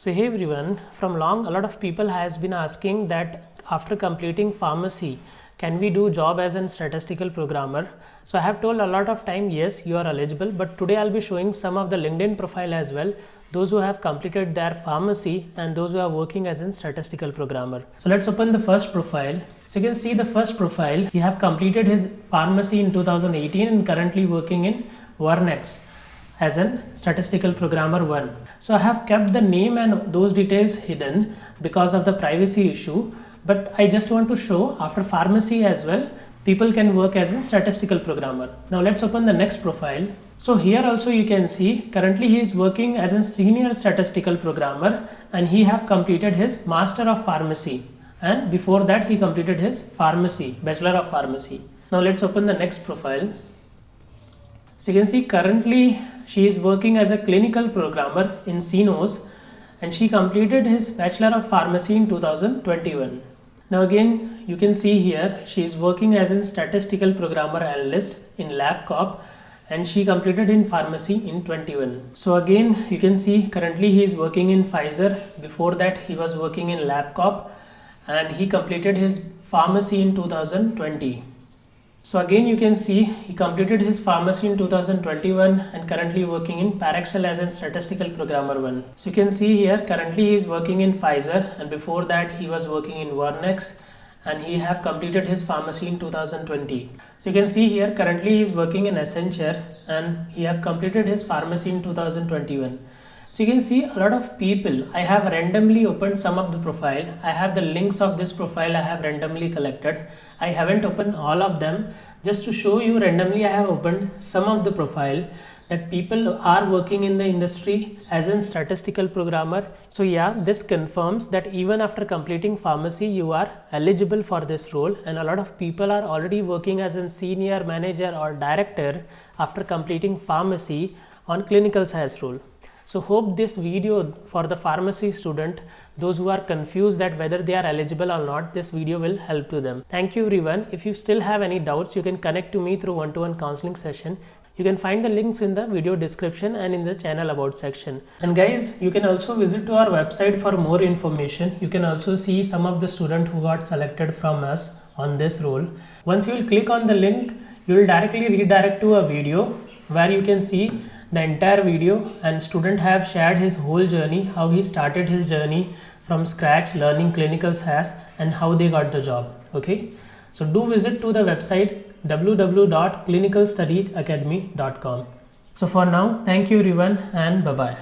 So hey everyone, from long a lot of people has been asking that after completing pharmacy, can we do job as a statistical programmer? So I have told a lot of time, yes, you are eligible, but today I'll be showing some of the LinkedIn profile as well, those who have completed their pharmacy and those who are working as a statistical programmer. So let's open the first profile. So you can see the first profile, he have completed his pharmacy in 2018 and currently working in Vernex as a statistical programmer 1. So I have kept the name and those details hidden because of the privacy issue, but I just want to show after pharmacy as well people can work as a statistical programmer. Now let's open the next profile. So here also you can see currently he is working as a senior statistical programmer and he have completed his master of pharmacy, and before that he completed his pharmacy, bachelor of pharmacy. Now let's open the next profile. So you can see currently she is working as a clinical programmer in CNOS and she completed his Bachelor of Pharmacy in 2021. Now again you can see here she is working as a statistical programmer analyst in LabCorp and she completed in pharmacy in 21. So again you can see currently he is working in Pfizer, before that he was working in LabCorp and he completed his pharmacy in 2020. So again you can see he completed his pharmacy in 2021 and currently working in Parexel as a statistical programmer 1. So you can see here currently he is working in Pfizer and before that he was working in Vernex and he have completed his pharmacy in 2020. So you can see here currently he is working in Accenture and he have completed his pharmacy in 2021. So you can see a lot of people, I have randomly opened some of the profile. I have the links of this profile I have randomly collected. I haven't opened all of them. Just to show you randomly I have opened some of the profile that people are working in the industry as a statistical programmer. So yeah, this confirms that even after completing pharmacy you are eligible for this role, and a lot of people are already working as a senior manager or director after completing pharmacy on clinical science role. So hope this video for the pharmacy student, those who are confused that whether they are eligible or not, this video will help to them. Thank you everyone. If you still have any doubts, you can connect to me through one-to-one counseling session. You can find the links in the video description and in the channel about section. And guys, you can also visit to our website for more information. You can also see some of the students who got selected from us on this role. Once you will click on the link, you will directly redirect to a video where you can see the entire video, and student have shared his whole journey, how he started his journey from scratch learning clinical SAS and how they got the job. Okay, so do visit to the website www.clinicalstudyacademy.com. So for now, thank you everyone and bye bye.